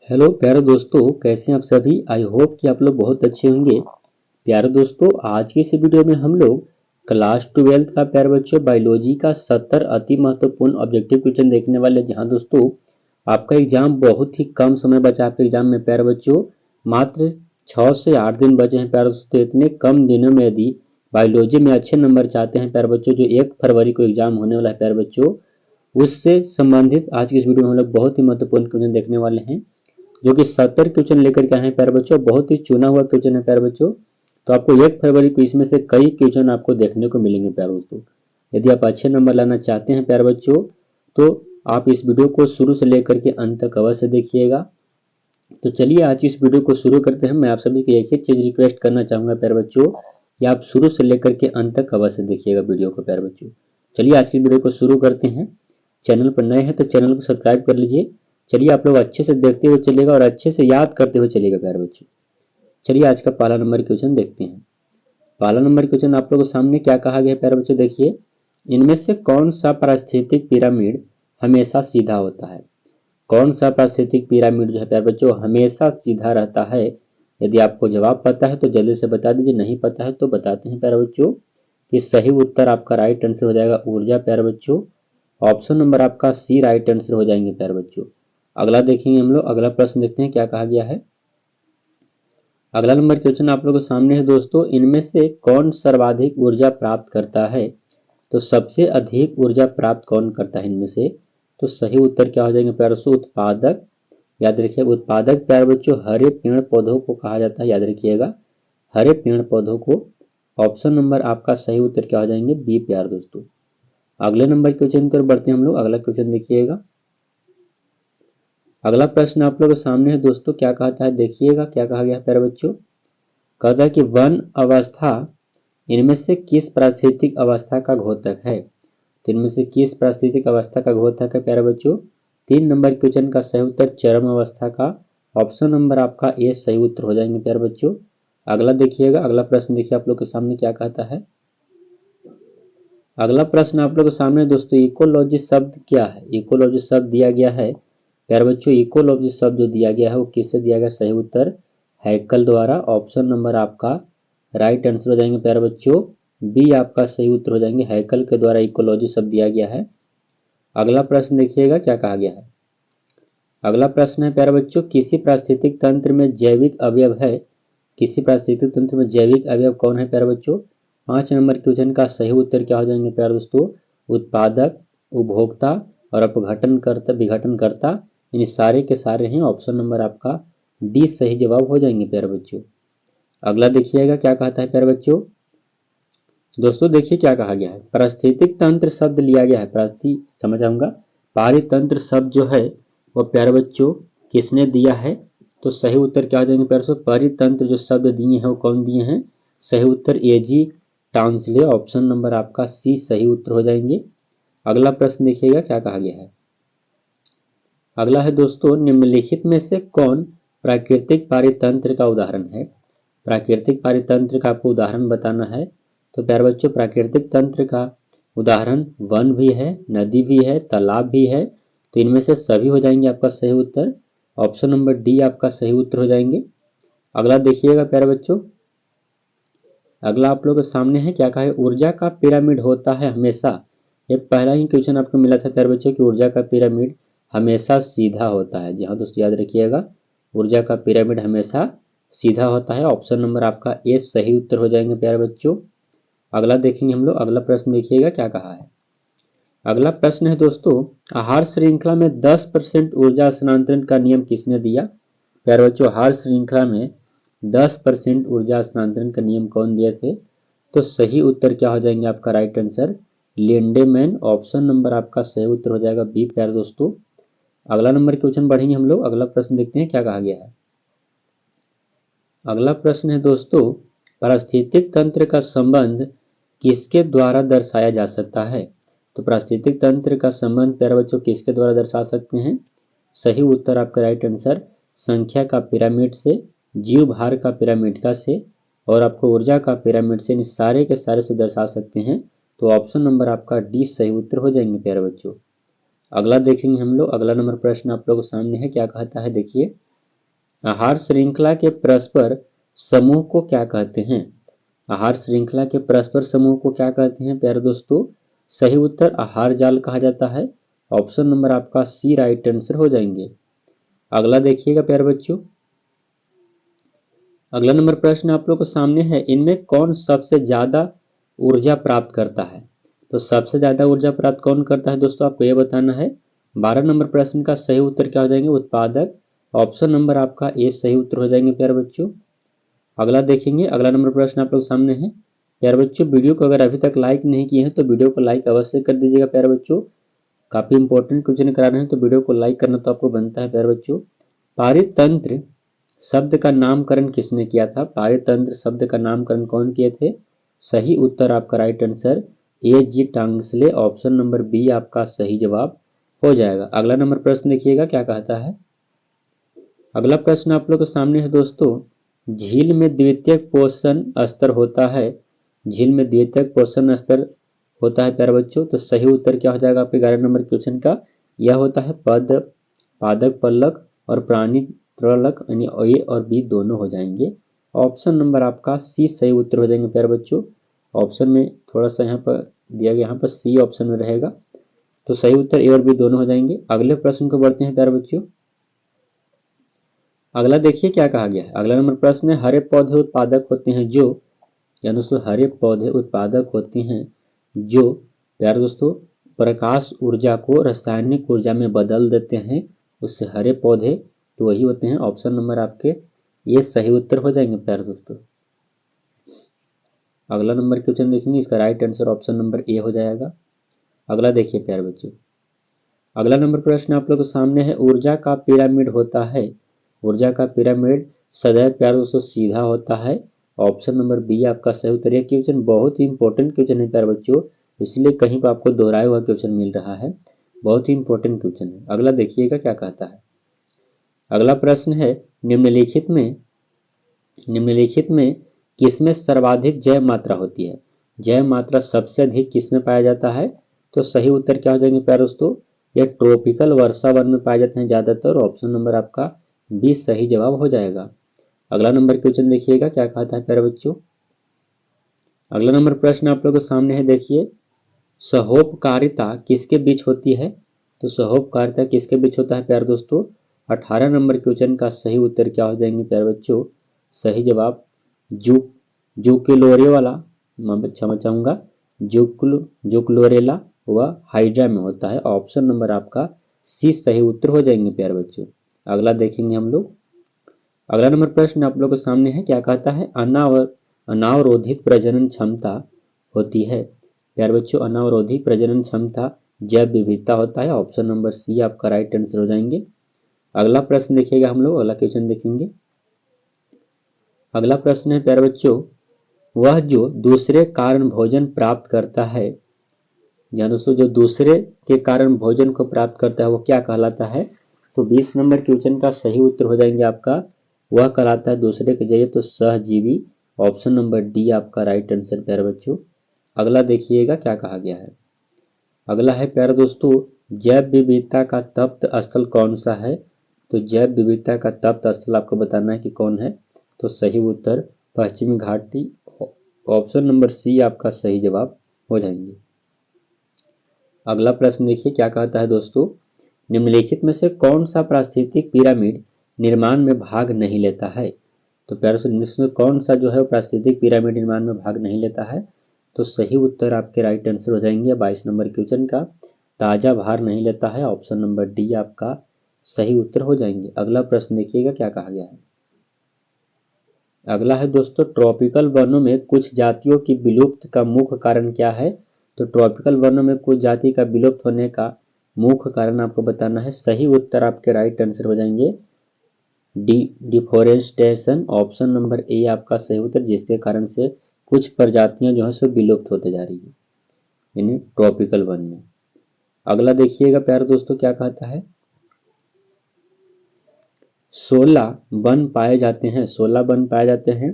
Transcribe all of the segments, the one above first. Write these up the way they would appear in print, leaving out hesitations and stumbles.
Hello प्यारे दोस्तों, कैसे हैं आप सभी। आई होप कि आप लोग बहुत अच्छे होंगे। प्यारे दोस्तों, आज की इस वीडियो में हम लोग क्लास 12 का प्यारे बच्चों बायोलॉजी का 70 अति महत्वपूर्ण ऑब्जेक्टिव क्वेश्चन देखने वाले। जहां दोस्तों आपका एग्जाम बहुत ही कम समय बचा। आपके एग्जाम में प्यारे बच्चों मात्र 6 से 8 दिन बचे हैं। प्यारे दोस्तों, इतने कम दिनों में यदि बायोलॉजी में अच्छे नंबर चाहते हैं प्यारे बच्चों, जो 1 फरवरी को एग्जाम होने वाला है प्यारे बच्चों, उससे संबंधित आज की इस वीडियो में हम लोग बहुत ही महत्वपूर्ण क्वेश्चन देखने वाले हैं, जो कि 70 क्वेश्चन लेकर के आए हैं प्यारे बच्चों। बहुत ही चुना हुआ क्वेश्चन है प्यारे बच्चों। तो आपको 1 फरवरी को इसमें से कई क्वेश्चन आपको देखने को मिलेंगे प्यारे दोस्तों। यदि आप अच्छे नंबर लाना चाहते हैं प्यारे बच्चों, तो आप इस वीडियो को शुरू से लेकर के अंत तक अवश्य देखिएगा। तो चलिए आज इस वीडियो को शुरू करते हैं। मैं आप सभी को एक ही चीज रिक्वेस्ट करना चाहूंगा प्यारे बच्चों, कि आप शुरू से लेकर के अंत तक अवश्य देखिएगा वीडियो को प्यारे बच्चों। चलिए आज की वीडियो को शुरू करते हैं। चैनल पर नए हैं तो चैनल को सब्सक्राइब कर लीजिए। चलिए आप लोग अच्छे से देखते हुए चलिएगा और अच्छे से याद करते हुए चलिएगा प्यारे बच्चों। चलिए आज का पहला नंबर क्वेश्चन देखते हैं। पहला नंबर क्वेश्चन आप लोगों के सामने क्या कहा गया है प्यारे बच्चों, देखिए। इनमें से कौन सा पारिस्थितिक पिरामिड हमेशा सीधा होता है। कौन सा पारिस्थितिक पिरामिड जो है प्यारे बच्चों हमेशा सीधा रहता है। यदि आपको जवाब पता है तो जल्दी से बता दीजिए, नहीं पता है तो बताते हैं प्यारे बच्चों। कि सही उत्तर आपका राइट आंसर हो जाएगा ऊर्जा प्यारे बच्चों। ऑप्शन नंबर आपका सी राइट आंसर हो जाएंगे प्यारे बच्चों। अगला देखेंगे हम लोग, अगला प्रश्न देखते हैं क्या कहा गया है। अगला नंबर क्वेश्चन आप लोगों के सामने है दोस्तों। इनमें से कौन सर्वाधिक ऊर्जा प्राप्त करता है। तो सबसे अधिक ऊर्जा प्राप्त कौन करता है इनमें से। तो सही उत्तर क्या हो जाएंगे प्यारे बच्चों, उत्पादक। याद रखिएगा उत्पादक प्यारे बच्चों हरे पेड़ पौधों को कहा जाता है, याद रखिएगा हरे पेड़ पौधों को। ऑप्शन नंबर आपका सही उत्तर क्या हो जाएंगे, बी प्यारे दोस्तों। अगले नंबर क्वेश्चन की ओर बढ़ते हैं हम लोग। अगला क्वेश्चन देखिएगा। अगला प्रश्न आप लोगों के सामने है दोस्तों, क्या कहता है देखिएगा क्या कहा गया है प्यारे बच्चों। कहता है कि वन अवस्था इनमें से किस पारिस्थितिक अवस्था का घोतक है। तो इनमें से किस पारिस्थितिक अवस्था का घोतक है प्यारे बच्चों। 3 नंबर क्वेश्चन का सही उत्तर चरम अवस्था का। ऑप्शन नंबर आपका ए सही उत्तर हो जाएंगे प्यारे बच्चों। अगला देखिएगा, अगला प्रश्न देखिए आप लोग के सामने क्या कहता है। अगला प्रश्न आप लोग के सामने दोस्तों, इकोलॉजी शब्द क्या है। इकोलॉजी शब्द दिया गया है प्यारे बच्चों। इकोलॉजी शब्द जो दिया गया है वो किससे दिया गया, सही उत्तर हैकल द्वारा। ऑप्शन नंबर आपका राइट आंसर हो जाएंगे प्यारे बच्चों, बी आपका सही उत्तर हो जाएंगे। हैकल के द्वारा इकोलॉजी शब्द दिया गया है। अगला प्रश्न देखिएगा क्या कहा गया है। अगला प्रश्न है प्यारे बच्चों, किसी पारिस्थितिक तंत्र में जैविक अवयव है। किसी पारिस्थितिक तंत्र में जैविक अवयव कौन है प्यारे बच्चों। 5 नंबर क्वेश्चन का सही उत्तर क्या हो जाएंगे प्यारे दोस्तों, उत्पादक, उपभोक्ता और अपघटनकर्ता विघटनकर्ता। इन सारे के सारे हैं। ऑप्शन नंबर आपका डी सही जवाब हो जाएंगे प्यारे बच्चों। अगला देखिएगा क्या कहता है प्यारे बच्चों। दोस्तों देखिए क्या कहा गया है। पारिस्थितिक तंत्र शब्द लिया गया है, समझ आऊंगा। पारितंत्र शब्द जो है वो प्यारे बच्चों किसने दिया है। तो सही उत्तर क्या हो जाएंगे प्यारे बच्चों, परितंत्र जो शब्द दिए हैं वो कौन दिए हैं। सही उत्तर एजी टाउंसले। ऑप्शन नंबर आपका सी सही उत्तर हो जाएंगे। अगला प्रश्न देखिएगा क्या कहा गया है। अगला है दोस्तों, निम्नलिखित में से कौन प्राकृतिक पारितंत्र का उदाहरण है। प्राकृतिक पारितंत्र का आपको उदाहरण बताना है। तो प्यारे बच्चों प्राकृतिक तंत्र का उदाहरण वन भी है, नदी भी है, तालाब भी है। तो इनमें से सभी हो जाएंगे आपका सही उत्तर। ऑप्शन नंबर डी आपका सही उत्तर हो जाएंगे। अगला देखिएगा प्यारे बच्चों। अगला आप लोगों के सामने है क्या कहा है, ऊर्जा का पिरामिड होता है हमेशा। ये पहला ही क्वेश्चन आपको मिला था प्यारे बच्चों कि ऊर्जा का पिरामिड हमेशा सीधा होता है। जी हाँ दोस्तों याद रखिएगा, ऊर्जा का पिरामिड हमेशा सीधा होता है। ऑप्शन नंबर आपका ए सही उत्तर हो जाएंगे प्यारे बच्चों। अगला देखेंगे हम लोग। अगला प्रश्न देखिएगा क्या कहा है। अगला प्रश्न है दोस्तों, आहार श्रृंखला में 10% ऊर्जा स्थानांतरण का नियम किसने दिया। प्यारे बच्चों आहार श्रृंखला में 10% ऊर्जा स्थानांतरण का नियम कौन दिए थे। तो सही उत्तर क्या हो जाएंगे आपका राइट आंसर, लिंडेमैन। ऑप्शन नंबर आपका सही उत्तर हो जाएगा बी प्यारे दोस्तों। अगला नंबर क्वेश्चन बढ़ेंगे हम लोग। अगला प्रश्न देखते हैं क्या कहा गया है। अगला प्रश्न है दोस्तों, पारिस्थितिक तंत्र का संबंध किसके द्वारा दर्शाया जा सकता है। तो पारिस्थितिक तंत्र का संबंध प्यारे बच्चों किसके द्वारा दर्शा सकते हैं। सही उत्तर आपका राइट आंसर संख्या का पिरामिड से, जीव भार का पिरामिड का से और आपको ऊर्जा का पिरामिड से, इन सारे के सारे से दर्शा सकते हैं। तो ऑप्शन नंबर आपका डी सही उत्तर हो जाएंगे प्यारे बच्चों। अगला देखेंगे हम लोग। अगला नंबर प्रश्न आप लोगों के सामने है क्या कहता है देखिए। आहार श्रृंखला के परस्पर समूह को क्या कहते हैं? आहार श्रृंखला के परस्पर समूह को क्या कहते हैं प्यारे दोस्तों? सही उत्तर आहार जाल कहा जाता है। ऑप्शन नंबर आपका सी राइट आंसर हो जाएंगे। अगला देखिएगा प्यारे बच्चों, अगला नंबर प्रश्न आप लोग के सामने है, इनमें कौन सबसे ज्यादा ऊर्जा प्राप्त करता है? तो सबसे ज्यादा ऊर्जा प्राप्त कौन करता है दोस्तों, आपको यह बताना है। 12 नंबर प्रश्न का सही उत्तर क्या हो जाएंगे? उत्पादक। ऑप्शन नंबर आपका ए सही उत्तर हो जाएंगे प्यारे बच्चों। अगला देखेंगे, अगला नंबर प्रश्न आप लोग सामने है। प्यारे बच्चों, वीडियो को अगर अभी तक लाइक नहीं किए हैं तो वीडियो को लाइक अवश्य कर दीजिएगा प्यारे बच्चों। काफी इंपॉर्टेंट क्वेश्चन करा रहे हैं तो वीडियो को लाइक करना तो आपको बनता है प्यारे बच्चों। पारितंत्र शब्द का नामकरण किसने किया था? पारितंत्र शब्द का नामकरण कौन किए थे? सही उत्तर आपका right answer A G Tangsale. Option number B आपका सही जवाब हो जाएगा। अगला नंबर प्रश्न देखिएगा क्या कहता है। अगला प्रश्न आप लोग के सामने है दोस्तों, झील में द्वितीयक पोषण स्तर होता है। झील में द्वितीयक पोषण स्तर होता है प्यारे बच्चों, तो सही उत्तर क्या हो जाएगा आपके 11 नंबर क्वेश्चन का? यह होता है पद पादक पल्लक और प्राणी त्रलक, यानी ए और बी दोनों हो जाएंगे। ऑप्शन नंबर आपका सी सही उत्तर हो जाएंगे प्यारे बच्चों। ऑप्शन में थोड़ा सा यहाँ पर दिया गया, यहाँ पर सी ऑप्शन में रहेगा, तो सही उत्तर ए और बी दोनों हो जाएंगे। अगले प्रश्न को बढ़ते हैं प्यारे बच्चों। अगला देखिए क्या कहा गया है। अगला नंबर प्रश्न है, हरे पौधे उत्पादक होते हैं जो, या दोस्तों हरे पौधे उत्पादक होते हैं जो प्यारे दोस्तों प्रकाश ऊर्जा को रासायनिक ऊर्जा में बदल देते हैं, उससे हरे पौधे तो वही होते हैं। ऑप्शन नंबर आपके ये सही उत्तर हो जाएंगे प्यारे दोस्तों। अगला नंबर क्वेश्चन देखेंगे, इसका right answer option number A हो जाएगा। अगला देखिए प्यारे बच्चों, अगला नंबर प्रश्न आप लोग के सामने है, ऊर्जा का पिरामिड होता है। ऊर्जा का पिरामिड सदैव प्यारे दोस्तों सीधा होता है। ऑप्शन नंबर बी आपका सही उत्तर। यह क्वेश्चन बहुत ही इंपॉर्टेंट क्वेश्चन है प्यारे बच्चों, इसलिए कहीं पर आपको दोहराया हुआ क्वेश्चन मिल रहा है, बहुत ही इंपॉर्टेंट क्वेश्चन है। अगला देखिएगा क्या कहता है। अगला प्रश्न है, निम्नलिखित में किसमें सर्वाधिक जय मात्रा होती है? जय मात्रा सबसे अधिक किसमें पाया जाता है? तो सही उत्तर क्या हो जाएंगे प्यारे दोस्तों? यह ट्रॉपिकल वर्षा वन में पाए जाते हैं ज्यादातर। ऑप्शन नंबर आपका बी सही जवाब हो जाएगा। अगला नंबर क्वेश्चन देखिएगा क्या कहता है प्यारे बच्चों। अगला नंबर प्रश्न आप लोगों के सामने है, देखिए सहोपकारिता किसके बीच होती है? तो सहोपकारिता किसके बीच होता है प्यारे दोस्तों? 18 नंबर क्वेश्चन का सही उत्तर क्या हो जाएंगे प्यारे बच्चों? सही जवाब जुक्लोरेला, मैं क्षमा चाहूंगा, जुक्लोरेला व हाइड्रा में होता है। ऑप्शन नंबर आपका सी सही उत्तर हो जाएंगे प्यारे बच्चों। अगला देखेंगे हम लोग। अगला नंबर प्रश्न आप लोग के सामने है, क्या कहता है? अनावरोधित प्रजनन क्षमता होती है। प्यारे बच्चों, अनावरोधित प्रजनन क्षमता जैव विविधता होता है। ऑप्शन नंबर सी आपका राइट आंसर हो जाएंगे। अगला प्रश्न देखिएगा हम लोग, अगला क्वेश्चन देखेंगे। अगला प्रश्न है प्यारे बच्चों, वह जो दूसरे कारण भोजन प्राप्त करता है, या दोस्तों जो दूसरे के कारण भोजन को प्राप्त करता है वो क्या कहलाता है? तो 20 नंबर क्वेश्चन का सही उत्तर हो जाएंगे आपका, वह कहलाता है दूसरे के जरिए तो सहजीवी। ऑप्शन नंबर डी आपका राइट आंसर प्यारे बच्चों। अगला देखिएगा क्या कहा गया है। अगला है प्यारे दोस्तों, जैव विविधता का तप्त स्थल कौन सा है? तो जैव विविधता का तप्त स्थल आपको बताना है कि कौन है, तो सही उत्तर पश्चिमी घाटी। ऑप्शन नंबर सी आपका सही जवाब हो जाएंगे। अगला प्रश्न देखिए क्या कहता है दोस्तों, निम्नलिखित में से कौन सा पारिस्थितिक पिरामिड निर्माण में भाग नहीं लेता है? तो प्यारे से निम्नलिखित में कौन सा जो है पारिस्थितिक पिरामिड निर्माण में भाग नहीं लेता है? तो सही उत्तर आपके राइट आंसर हो जाएंगे 22 नंबर क्वेश्चन का, ताजा भार नहीं लेता है। ऑप्शन नंबर डी आपका सही उत्तर हो जाएंगे। अगला प्रश्न देखिएगा क्या कहा गया है। अगला है दोस्तों, ट्रॉपिकल वनों में कुछ जातियों की विलुप्त का मुख्य कारण क्या है? तो ट्रॉपिकल वनों में कुछ जाति का विलुप्त होने का मुख्य कारण आपको बताना है। सही उत्तर आपके राइट आंसर हो जाएंगे डिफोरेस्टेशन। ऑप्शन नंबर ए आपका सही उत्तर, जिसके कारण से कुछ प्रजातियां जो है सो विलुप्त होते जा रही है, यानी ट्रॉपिकल वन में। अगला देखिएगा प्यारे दोस्तों क्या कहता है, 16 वन पाए जाते हैं। 16 वन पाए जाते हैं,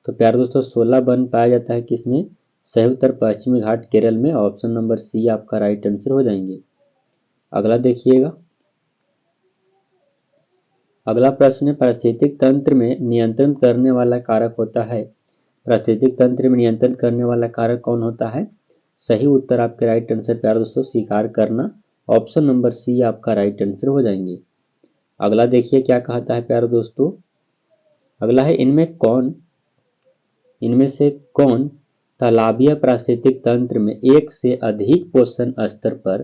तो प्यारे दोस्तों 16 वन पाया जाता है किसमें? सही उत्तर पश्चिमी घाट केरल में। ऑप्शन नंबर सी आपका राइट आंसर हो जाएंगे। अगला देखिएगा, अगला प्रश्न है, पारिस्थितिक तंत्र में नियंत्रण करने वाला कारक होता है। पारिस्थितिक तंत्र में नियंत्रण करने वाला कारक कौन होता है? सही उत्तर आपके राइट आंसर प्यारे दोस्तों शिकार करना, ऑप्शन नंबर सी आपका राइट आंसर हो जाएंगे। अगला देखिए क्या कहता है प्यारे दोस्तों, अगला है इनमें से कौन तालाबीय पारिस्थितिक तंत्र में एक से अधिक पोषण स्तर पर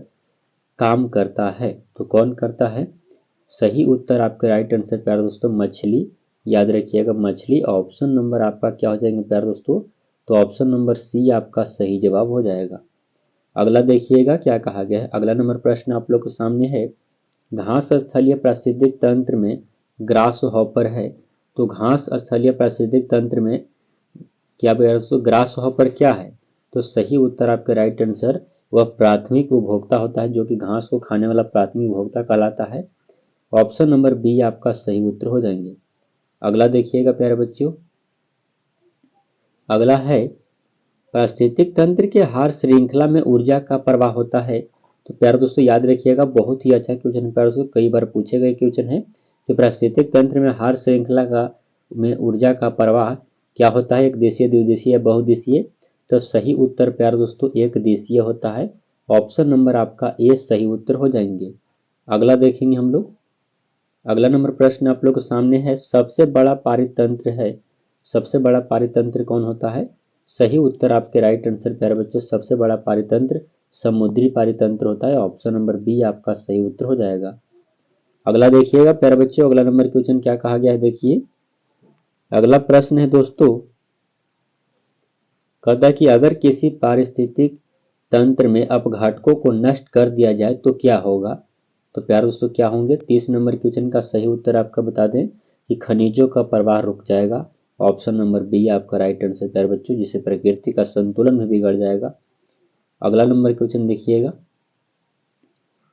काम करता है? तो कौन करता है? सही उत्तर आपके राइट आंसर प्यारे दोस्तों मछली, याद रखिएगा मछली। ऑप्शन नंबर आपका क्या हो जाएंगे प्यारे दोस्तों? तो ऑप्शन नंबर सी आपका सही जवाब हो जाएगा। अगला देखिएगा क्या कहा गया है। अगला नंबर प्रश्न आप लोग के सामने है, घास स्थलीय पारिस्थितिक तंत्र में ग्रास हॉपर है। तो घास स्थलीय पारिस्थितिक तंत्र में क्या दोस्तों ग्रास हॉपर क्या है? तो सही उत्तर आपके राइट आंसर वह प्राथमिक उपभोक्ता होता है, जो कि घास को खाने वाला प्राथमिक उपभोक्ता कहलाता है। ऑप्शन नंबर बी आपका सही उत्तर हो जाएंगे। अगला देखिएगा प्यारे बच्चों, अगला है पारिस्थितिक तंत्र के हर श्रृंखला में ऊर्जा का प्रवाह होता है। तो प्यारे दोस्तों याद रखिएगा, बहुत ही अच्छा क्वेश्चन है प्यारे दोस्तों, कई बार पूछे गए क्वेश्चन है कि पारिस्थितिक तंत्र में हर श्रृंखला में ऊर्जा का प्रवाह क्या होता है, एक देशीय, द्विदेशीय या बहुदेशीय? तो सही उत्तर प्यारे दोस्तों एक देशीय होता है। ऑप्शन नंबर आपका ए सही उत्तर हो जाएंगे। अगला देखेंगे हम लोग, अगला नंबर प्रश्न आप लोग के सामने है, सबसे बड़ा पारितंत्र है, सबसे बड़ा पारितंत्र कौन होता है? सही उत्तर आपके राइट आंसर प्यारे बच्चों सबसे बड़ा पारितंत्र समुद्री पारितंत्र होता है। ऑप्शन नंबर बी आपका सही उत्तर हो जाएगा। अगला देखिएगा प्यारे बच्चों, अगला नंबर क्वेश्चन क्या कहा गया है देखिए। अगला प्रश्न है दोस्तों, कहता है कि अगर किसी पारिस्थितिक तंत्र में अपघटकों को नष्ट कर दिया जाए तो क्या होगा? तो प्यारे दोस्तों क्या होंगे? 30 नंबर क्वेश्चन का सही उत्तर आपका बता दें कि खनिजों का प्रवाह रुक जाएगा। ऑप्शन नंबर बी आपका राइट आंसर प्यारे बच्चों, जिससे प्रकृति का संतुलन भी बिगड़ जाएगा। अगला नंबर क्वेश्चन देखिएगा,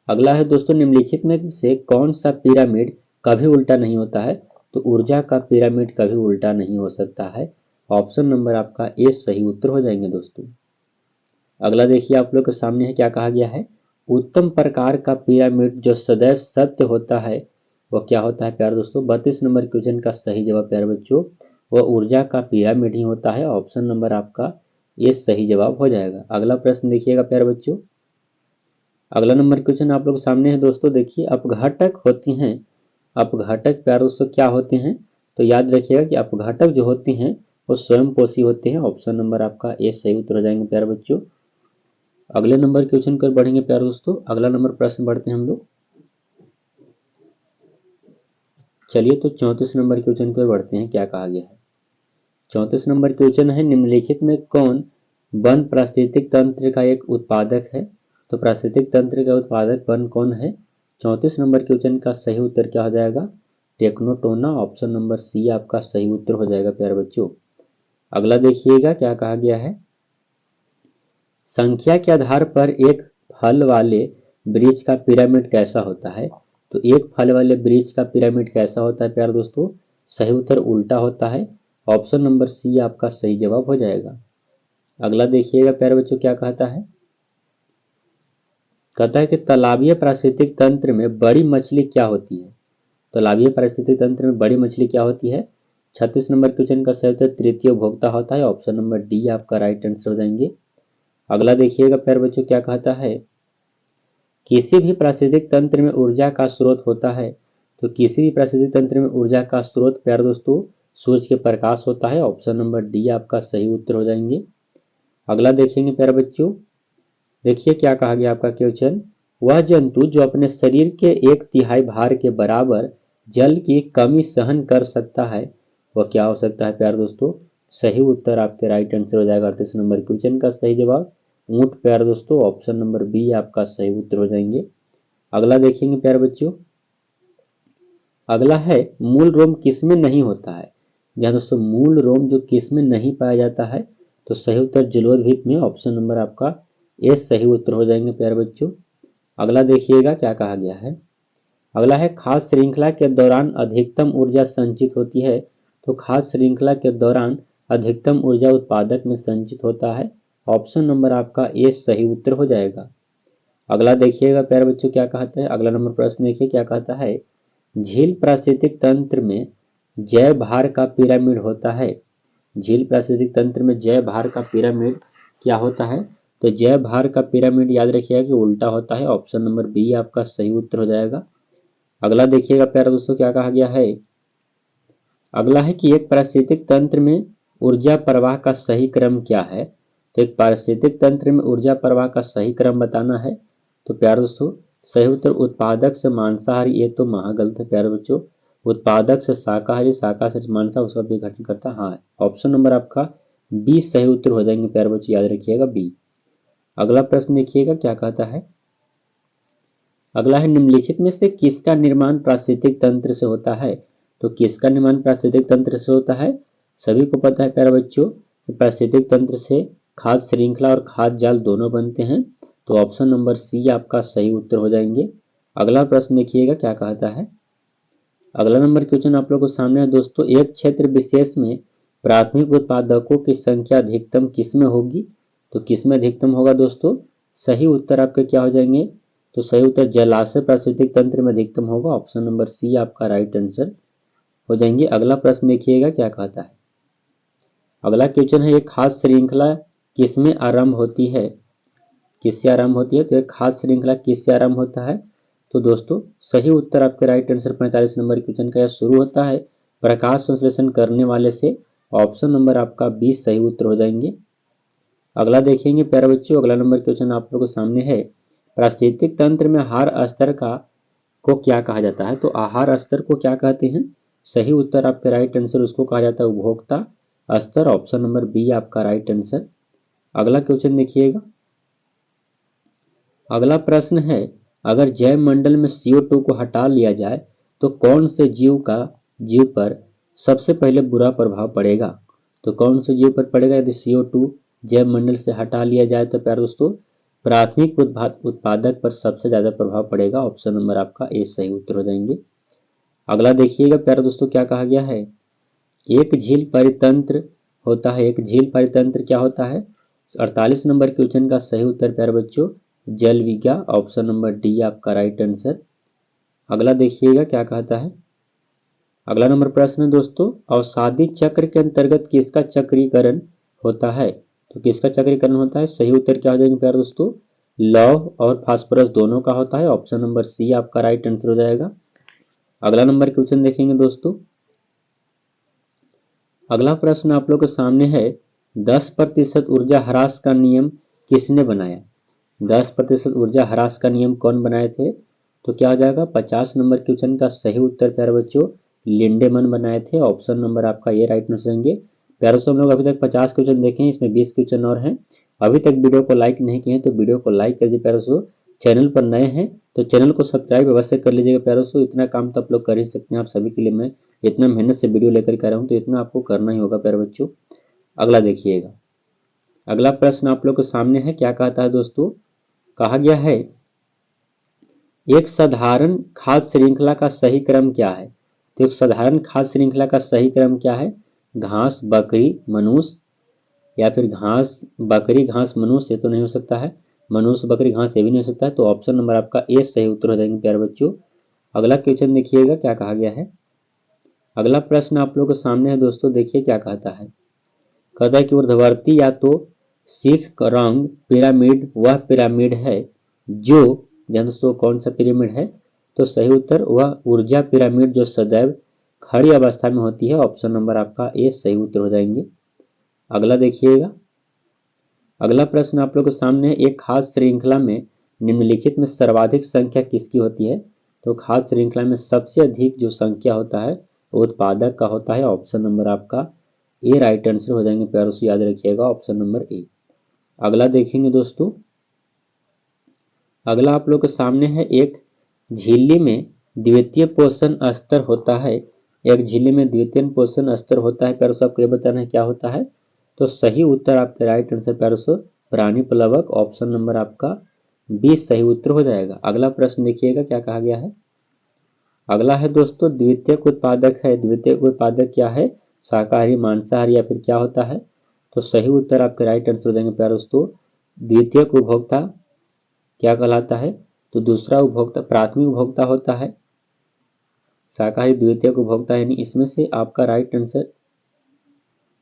अगला है दोस्तों, निम्नलिखित में से कौन सा पिरामिड कभी उल्टा नहीं होता है? तो ऊर्जा का पिरामिड कभी उल्टा नहीं हो सकता है। ऑप्शन नंबर आपका ए सही उत्तर हो जाएंगे दोस्तों। अगला देखिए आप लोग के सामने है, क्या कहा गया है, उत्तम प्रकार का पिरामिड जो सदैव सत्य होता है वह क्या होता है प्यारे दोस्तों? 32 नंबर क्वेश्चन का सही जवाब प्यारे बच्चों वह ऊर्जा का पिरामिड ही होता है। ऑप्शन नंबर आपका ये सही जवाब हो जाएगा। अगला प्रश्न देखिएगा प्यारे बच्चों, अगला नंबर क्वेश्चन आप लोग सामने है दोस्तों, देखिए अपघटक होती हैं, अपघटक प्यारे दोस्तों क्या होते हैं? तो याद रखिएगा कि अपघटक जो होती हैं वो स्वयं पोषी होते हैं। ऑप्शन नंबर आपका ए सही उत्तर हो जाएंगे प्यारे बच्चों। अगले नंबर क्वेश्चन कर बढ़ेंगे प्यारे दोस्तों, अगला नंबर प्रश्न बढ़ते हैं हम लोग। चलिए तो 34 नंबर क्वेश्चन पर बढ़ते हैं, क्या कहा गया है। 34 नंबर क्वेश्चन है, निम्नलिखित में कौन वन पारिस्थितिक तंत्र का एक उत्पादक है? तो पारिस्थितिक तंत्र का उत्पादक वन कौन है? 34 नंबर क्वेश्चन का सही उत्तर क्या हो जाएगा? टेक्नोटोना। ऑप्शन नंबर सी आपका सही उत्तर हो जाएगा प्यारे बच्चों। अगला देखिएगा क्या कहा गया है, संख्या के आधार पर एक फल वाले वृक्ष का पिरामिड कैसा होता है? तो एक फल वाले वृक्ष का पिरामिड कैसा होता है प्यारे दोस्तों? सही उत्तर उल्टा होता है। ऑप्शन नंबर सी आपका सही जवाब हो जाएगा। अगला देखिएगा प्यारे बच्चों क्या कहता है, कहता है कि तालाबीय पारिस्थितिक तंत्र में बड़ी मछली क्या होती है? तालाबीय पारिस्थितिक तंत्र में बड़ी मछली क्या होती है? 36 नंबर क्वेश्चन का सही उत्तर तृतीय उपभोक्ता होता है। ऑप्शन नंबर डी आपका राइट आंसर हो जाएंगे। अगला देखिएगा प्यारे बच्चों क्या कहता है, किसी भी पारिस्थितिक तंत्र में ऊर्जा का स्रोत होता है। तो किसी भी पारिस्थितिक तंत्र में ऊर्जा का स्रोत प्यारे दोस्तों सूरज के प्रकाश होता है। ऑप्शन नंबर डी आपका सही उत्तर हो जाएंगे। अगला देखेंगे प्यारे बच्चों, देखिए क्या कहा गया आपका क्वेश्चन, वह जंतु जो अपने शरीर के 1/3 भार के बराबर जल की कमी सहन कर सकता है वह क्या हो सकता है प्यारे दोस्तों? सही उत्तर आपके राइट आंसर हो जाएगा 38 नंबर क्वेश्चन का सही जवाब ऊंट प्यारे दोस्तों। ऑप्शन नंबर बी आपका सही उत्तर हो जाएंगे। अगला देखेंगे प्यारे बच्चों, अगला है मूल रोम किसमें नहीं होता है? जहाँ दोस्तों मूल रोम जो किसमें नहीं पाया जाता है? तो सही उत्तर जलोदीप में। ऑप्शन नंबर आपका ए सही उत्तर हो जाएंगे प्यारे बच्चों। अगला देखिएगा क्या कहा गया है, अगला है खाद्य श्रृंखला के दौरान अधिकतम ऊर्जा संचित होती है। तो खाद्य श्रृंखला के दौरान अधिकतम ऊर्जा उत्पादक में संचित होता है। ऑप्शन नंबर आपका ए सही उत्तर हो जाएगा। अगला देखिएगा प्यारे बच्चों क्या कहता है, अगला नंबर प्रश्न देखिए क्या कहता है, झील पारिस्थितिक तंत्र में जैव भार का पिरामिड होता है। झील पारिस्थितिक तंत्र में जैव भार का पिरामिड क्या होता है? तो जैव भार का पिरामिड याद रखिएगा कि उल्टा होता है। ऑप्शन नंबर बी आपका सही उत्तर हो जाएगा। अगला देखिएगा प्यारे दोस्तों क्या कहा गया है। अगला है कि एक पारिस्थितिक तंत्र में ऊर्जा प्रवाह का सही क्रम क्या है? तो एक पारिस्थितिक तंत्र में ऊर्जा प्रवाह का सही क्रम बताना है। तो प्यारे दोस्तों सही उत्तर उत्पादक से मांसाहारी, ये तो महागलत है प्यारे बच्चों। उत्पादक से शाकाहारी, शाकाहारी से मांसाहारी, उसका विघटन करता हाँ है। ऑप्शन नंबर आपका बी सही उत्तर हो जाएंगे प्यारे बच्चों, याद रखिएगा बी। अगला प्रश्न देखिएगा क्या कहता है। अगला है निम्नलिखित में से किसका निर्माण पारिस्थितिक तंत्र से होता है? तो किसका निर्माण पारिस्थितिक तंत्र से होता है? सभी को पता है प्यारे बच्चों कि पारिस्थितिक तंत्र से खाद्य श्रृंखला और खाद्य जाल दोनों बनते हैं। तो ऑप्शन नंबर सी आपका सही उत्तर हो जाएंगे। अगला प्रश्न देखिएगा क्या कहता है। अगला नंबर क्वेश्चन आप लोगों को सामने है दोस्तों। एक क्षेत्र विशेष में प्राथमिक उत्पादकों की संख्या अधिकतम किसमें होगी? तो किसमें अधिकतम होगा दोस्तों? सही उत्तर आपके क्या हो जाएंगे? तो सही उत्तर जलाशय पारिस्थितिक तंत्र में अधिकतम होगा। ऑप्शन नंबर सी आपका राइट आंसर हो जाएंगे। अगला प्रश्न देखिएगा क्या कहता है। अगला क्वेश्चन है एक खास श्रृंखला किसमें आरंभ होती है? किससे आरंभ होती है? तो एक खास श्रृंखला किससे आरंभ होता है? तो दोस्तों सही उत्तर आपके राइट आंसर 45 नंबर क्वेश्चन का यह शुरू होता है प्रकाश संश्लेषण करने वाले से। ऑप्शन नंबर आपका 20 सही उत्तर हो जाएंगे। अगला देखेंगे प्यारे बच्चों। अगला नंबर क्वेश्चन आप लोगों के सामने है पारिस्थितिक तंत्र में आहार स्तर को क्या कहा जाता है? तो आहार स्तर को क्या कहते हैं? सही उत्तर आपके राइट आंसर उसको कहा जाता है उपभोक्ता स्तर। ऑप्शन नंबर बी आपका राइट आंसर। अगला क्वेश्चन देखिएगा। अगला प्रश्न है अगर जैव मंडल में CO2 को हटा लिया जाए तो कौन से जीव पर सबसे पहले बुरा प्रभाव पड़ेगा? तो कौन से जीव पर पड़ेगा यदि CO2 जैव मंडल से हटा लिया जाए? तो प्यारे दोस्तों प्राथमिक उत्पादक पर सबसे ज्यादा प्रभाव पड़ेगा। ऑप्शन नंबर आपका ए सही उत्तर हो जाएंगे। अगला देखिएगा प्यारे दोस्तों क्या कहा गया है। एक झील परितंत्र होता है। एक झील परितंत्र क्या होता है? 48 नंबर क्वेश्चन का सही उत्तर प्यारे बच्चों जल विज्ञान। ऑप्शन नंबर डी आपका राइट आंसर। अगला देखिएगा क्या कहता है। अगला नंबर प्रश्न है दोस्तों अवसादी चक्र के अंतर्गत किसका चक्रीकरण होता है? तो किसका चक्रीकरण होता है? सही उत्तर क्या हो जाएंगे प्यारे दोस्तों लौह और फास्फोरस दोनों का होता है। ऑप्शन नंबर सी आपका राइट आंसर हो जाएगा। अगला नंबर क्वेश्चन देखेंगे दोस्तों। अगला प्रश्न आप लोग के सामने है 10% ऊर्जा ह्रास का नियम किसने बनाया? 10% ऊर्जा ह्रास का नियम कौन बनाए थे? तो क्या हो जाएगा 50 नंबर क्वेश्चन का सही उत्तर प्यारे बच्चों लिंडेमन बनाए थे। ऑप्शन नंबर आपका ये राइट आंसर होंगे। प्यारे दोस्तों हम लोग अभी तक 50 क्वेश्चन देखे हैं, इसमें 20 क्वेश्चन और हैं। अभी तक वीडियो को लाइक नहीं किए हैं तो वीडियो को लाइक कर दीजिए प्यारे दोस्तों। चैनल पर नए हैं तो चैनल को सब्सक्राइब अवश्य कर लीजिएगा प्यारे दोस्तों। इतना काम तो आप लोग कर ही सकते हैं। आप सभी के लिए मैं इतना मेहनत से वीडियो लेकर के आ रहा हूँ तो इतना आपको करना ही होगा प्यारे बच्चों। अगला देखिएगा। अगला प्रश्न आप लोग के सामने है क्या कहता है दोस्तों। कहा गया है एक साधारण खाद्य श्रृंखला का सही क्रम क्या है? तो एक साधारण खाद्य श्रृंखला का सही क्रम क्या है? घास बकरी मनुष्य, या फिर घास बकरी घास मनुष्य, ये तो नहीं हो सकता है। मनुष्य बकरी घास ये भी नहीं हो सकता है। तो ऑप्शन नंबर आपका ए सही उत्तर हो जाएंगे प्यारे बच्चों। अगला क्वेश्चन देखिएगा क्या कहा गया है। अगला प्रश्न आप लोगों के सामने है दोस्तों, देखिए क्या कहता है। कहता है कि ऊर्ध्ववर्ती या तो सिख रंग पिरामिड वह पिरामिड है जो, ध्यान दोस्तों कौन सा पिरामिड है? तो सही उत्तर वह ऊर्जा पिरामिड जो सदैव खड़ी अवस्था में होती है। ऑप्शन नंबर आपका ए सही उत्तर हो जाएंगे। अगला देखिएगा। अगला प्रश्न आप लोग के सामने एक खास श्रृंखला में निम्नलिखित में सर्वाधिक संख्या किसकी होती है? तो खास श्रृंखला में सबसे अधिक जो संख्या होता है वो उत्पादक का होता है। ऑप्शन नंबर आपका ए राइट आंसर हो जाएंगे प्यारों से, याद रखिएगा ऑप्शन नंबर ए। अगला देखेंगे दोस्तों। अगला आप लोग के सामने है एक झिल्ली में द्वितीय पोषण स्तर होता है। एक झिल्ली में द्वितीय पोषण स्तर होता है प्यारों से, आपको ये बताना है क्या होता है। तो सही उत्तर आपका राइट आंसर प्यारों से प्राणी प्लवक। ऑप्शन नंबर आपका 20 सही उत्तर हो जाएगा। अगला प्रश्न देखिएगा क्या कहा गया है। अगला है दोस्तों द्वितीयक उत्पादक है। द्वितीयक उत्पादक क्या है? शाकाहारी मांसाहारी या फिर क्या होता है? तो सही उत्तर आपके राइट आंसर हो जाएंगे प्यारे दोस्तों द्वितीयक उपभोक्ता क्या कहलाता है? तो दूसरा उपभोक्ता प्राथमिक उपभोक्ता होता है। शाकाहारी द्वितीयक उपभोक्ता यानी इसमें से आपका राइट आंसर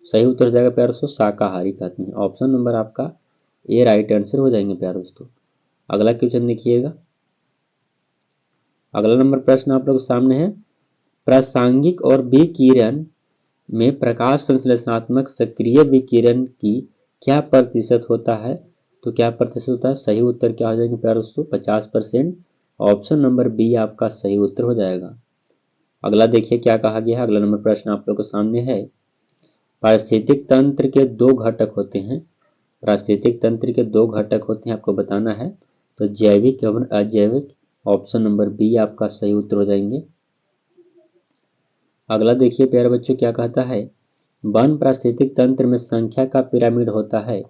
सही उत्तर हो जाएगा प्यारे दोस्तों शाकाहारी कहते हैं। ऑप्शन नंबर आपका ए राइट आंसर हो जाएंगे प्यारे दोस्तों। अगला क्वेश्चन देखिएगा। अगला नंबर प्रश्न आप लोग सामने है, प्रासंगिक और विकिरण में प्रकाश संश्लेषणात्मक सक्रिय विकिरण की क्या प्रतिशत होता है? तो क्या प्रतिशत होता है? सही उत्तर क्या हो जाएंगे प्यारे दोस्तों 50%। ऑप्शन नंबर बी आपका सही उत्तर हो जाएगा। अगला देखिए क्या कहा गया है। अगला नंबर प्रश्न आप लोग के सामने है, पारिस्थितिक तंत्र के दो घटक होते हैं। पारिस्थितिक तंत्र के दो घटक होते हैं, आपको बताना है। तो जैविक एवं अजैविक। ऑप्शन नंबर बी आपका सही उत्तर हो जाएंगे। अगला देखिए प्यारे बच्चों क्या कहता है, वन पारिस्थितिक तंत्र में संख्या का पिरामिड होता है।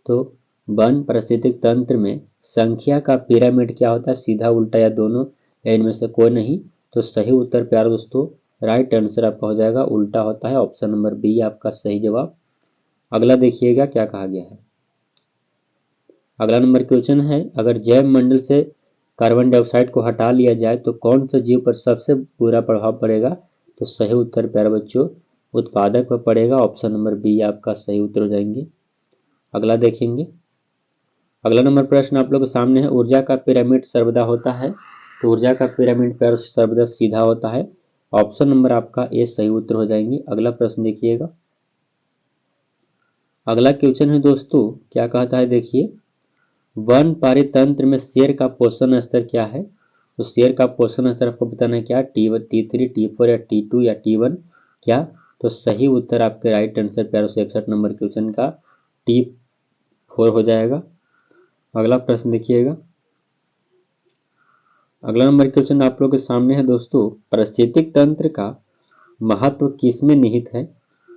तो वन पारिस्थितिक तंत्र में संख्या का पिरामिड क्या होता है? सीधा, उल्टा या दोनों, या इनमें से कोई नहीं। तो सही उत्तर प्यारे दोस्तों राइट आंसर आपका हो जाएगा उल्टा होता है। ऑप्शन नंबर बी आपका सही जवाब। अगला देखिएगा क्या कहा गया है। अगला नंबर क्वेश्चन है, अगर जैव मंडल से कार्बन डाइऑक्साइड को हटा लिया जाए तो कौन सा जीव पर सबसे बुरा प्रभाव पड़ेगा? तो सही उत्तर प्यारे बच्चों उत्पादक पर पड़ेगा। ऑप्शन नंबर बी आपका सही उत्तर हो जाएंगे। अगला देखेंगे। अगला नंबर प्रश्न आप लोग के सामने है, ऊर्जा का पिरामिड सर्वदा होता है। तो ऊर्जा का पिरामिड पर सर्वदा सीधा होता है। ऑप्शन नंबर आपका ए सही उत्तर हो जाएंगे। अगला प्रश्न देखिएगा। अगला क्वेश्चन है दोस्तों क्या कहता है, देखिए वन पारितंत्र में शेर का पोषण स्तर क्या है? तो शेर का पोषण स्तर आपको बताना है क्या, T1, T3, T4 या T2 या T1 क्या? तो सही उत्तर आपके राइट आंसर प्यारे 61 नंबर क्वेश्चन का T4 हो जाएगा। अगला प्रश्न देखिएगा। अगला नंबर क्वेश्चन आप लोग के सामने है दोस्तों, पारिस्थितिक तंत्र का महत्व किसमें निहित है?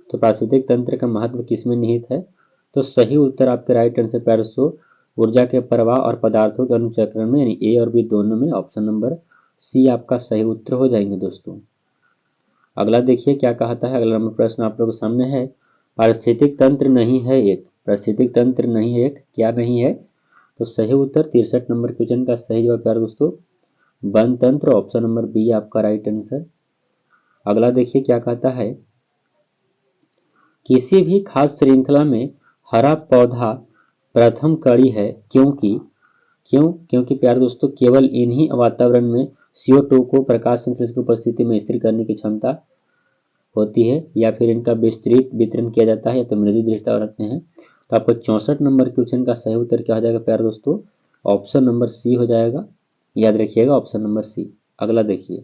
तो पारिस्थितिक तंत्र का महत्व किसमें निहित है? तो सही उत्तर आपके राइट आंसर प्यारे ऊर्जा के प्रवाह और पदार्थों के अनुचक्रण में, यानी ए और बी दोनों में। ऑप्शन नंबर सी आपका सही उत्तर हो जाएंगे दोस्तों। अगला देखिए क्या कहता है। अगला नंबर प्रश्न आप लोगों के सामने है, पारिस्थितिक तंत्र नहीं है एक। पारिस्थितिक तंत्र नहीं है एक, क्या नहीं है? तो सही उत्तर 63 नंबर क्वेश्चन का सही जवाब प्यारे दोस्तों वन तंत्र। ऑप्शन नंबर बी आपका राइट आंसर। अगला देखिए क्या कहता है, किसी भी खाद्य श्रृंखला में हरा पौधा प्रथम कड़ी है क्योंकि प्यारे दोस्तों केवल इन्हीं वातावरण में CO2 को प्रकाश संश्लेषण की उपस्थिति में स्थिर करने की क्षमता होती है, या फिर इनका विस्तृत वितरण किया जाता है, या तो मृदु दृढ़ता रखते हैं। तो आपको 64 नंबर क्वेश्चन का सही उत्तर क्या हो जाएगा प्यारे दोस्तों? ऑप्शन नंबर सी हो जाएगा। याद रखिएगा ऑप्शन नंबर सी। अगला देखिए।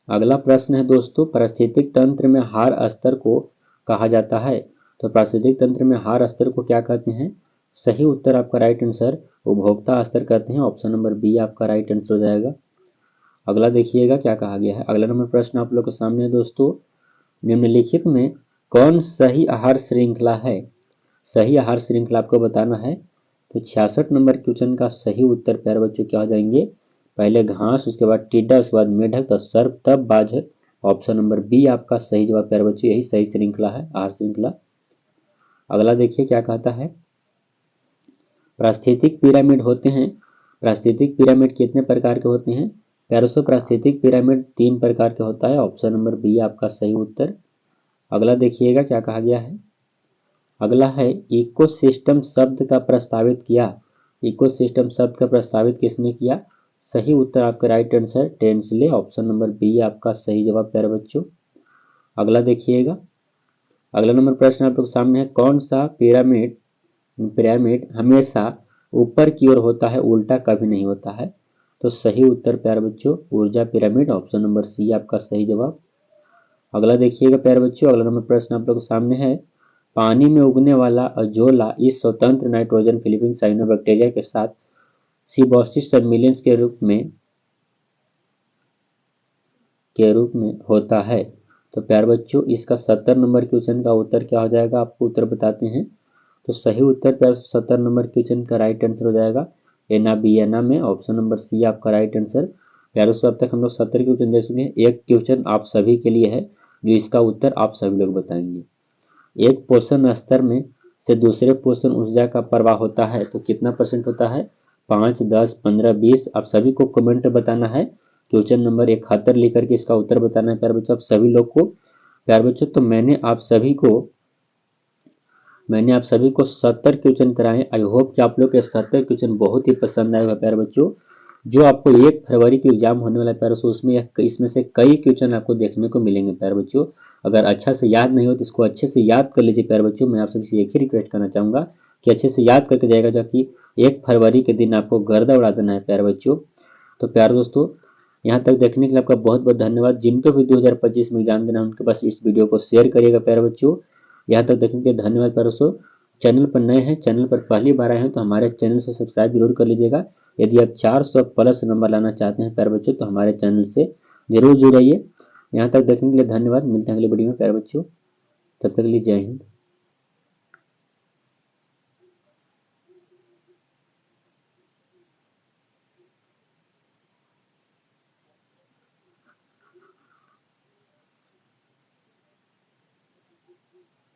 अगला प्रश्न है दोस्तों, पारिस्थितिक तंत्र में हार स्तर को कहा जाता है। तो पारिस्थितिक तंत्र में हार स्तर को क्या कहते हैं? सही उत्तर आपका राइट आंसर उपभोक्ता स्तर कहते हैं। ऑप्शन नंबर बी आपका राइट आंसर हो जाएगा। अगला देखिएगा क्या कहा गया है। अगला नंबर प्रश्न आप लोग के सामने है दोस्तों, निम्नलिखित में कौन सही आहार श्रृंखला है? सही आहार श्रृंखला आपको बताना है। तो 66 नंबर क्वेश्चन का सही उत्तर प्यारे बच्चों क्या हो जाएंगे, पहले घास, उसके बाद टिड्डा, उसके बाद मेढक, तब सर्प, तब बाजरा। ऑप्शन नंबर बी आपका सही जवाब प्यारे बच्चों, यही सही श्रृंखला है, आहार श्रृंखला। अगला देखिए क्या कहता है, पारिस्थितिक पिरामिड होते हैं। पारिस्थितिक पिरामिड कितने प्रकार के होते हैं? प्यारे दोस्तों पारिस्थितिक पिरामिड 3 प्रकार के होता है। ऑप्शन नंबर बी आपका सही उत्तर। अगला देखिएगा क्या कहा गया है। अगला है, इकोसिस्टम शब्द का प्रस्तावित किया। इकोसिस्टम शब्द का प्रस्तावित किसने किया? सही उत्तर आपका राइट आंसर टेंसले। ऑप्शन नंबर बी आपका सही जवाब प्यारे बच्चों। अगला देखिएगा। अगला नंबर प्रश्न आप लोग सामने है, कौन सा पिरामिड हमेशा ऊपर की ओर होता है, उल्टा कभी नहीं होता है? तो सही उत्तर प्यारे बच्चों ऊर्जा पिरामिड। ऑप्शन नंबर सी आपका सही जवाब। अगला देखिएगा प्यारे बच्चों। अगला नंबर प्रश्न आप लोग सामने है, पानी में उगने वाला अजोला इस स्वतंत्र नाइट्रोजन फिलिपिंग साइनोबैक्टीरिया के साथ सिबोसिस सम्मिलन के रूप में होता है। तो प्यारे बच्चों इसका 70 नंबर क्वेश्चन का उत्तर क्या हो जाएगा, आपको उत्तर बताते हैं। तो सही उत्तर प्यारे 70 नंबर क्वेश्चन का राइट आंसर हो जाएगा एनाबियाना में। ऑप्शन नंबर सी आपका राइट आंसर। प्यारे दोस्तों अब तक हम लोग 70 क्वेश्चन देख चुके हैं। एक क्वेश्चन आप सभी के लिए है जो इसका उत्तर आप सभी लोग बताएंगे। एक पोषण स्तर में से दूसरे पोषण ऊर्जा का प्रवाह होता है तो कितना % होता है? 5, 10, 15, 20। आप सभी को कमेंट बताना है क्वेश्चन नंबर 71 लिख करके इसका उत्तर बताना है प्यारे बच्चों आप सभी लोग को। प्यारे बच्चों तो मैंने आप सभी को 70 क्वेश्चन कराए। आई होप कि आप लोग के 70 क्वेश्चन बहुत ही पसंद आएगा प्यारे बच्चों। जो आपको 1 फरवरी को एग्जाम होने वाला है प्यारे बच्चों, उसमें इसमें से कई क्वेश्चन आपको देखने को मिलेंगे प्यारे बच्चों। अगर अच्छा से याद नहीं हो तो इसको अच्छे से याद कर लीजिए प्यारे बच्चों। मैं आप सभी से एक ही रिक्वेस्ट करना चाहूँगा कि अच्छे से याद करके जाएगा, ताकि 1 फरवरी के दिन आपको गर्दा उड़ा देना है प्यारे बच्चों। तो प्यारे दोस्तों, यहाँ तक देखने के लिए आपका बहुत बहुत धन्यवाद। जिनको भी 2025 में एग्जाम देना है उनके पास इस वीडियो को शेयर करिएगा प्यारे बच्चों। यहाँ तक देखने के लिए धन्यवाद प्यारे दोस्तों। चैनल पर नए हैं, चैनल पर पहली बार आए हैं तो हमारे चैनल से सब्सक्राइब जरूर कर लीजिएगा। यदि आप 400 प्लस नंबर लाना चाहते हैं प्यारे बच्चों तो हमारे चैनल से जरूर जुड़िए। यहाँ तक देखने के लिए धन्यवाद। मिलते हैं अगले वीडियो में प्यारे बच्चों, तब तक के लिए जय हिंद।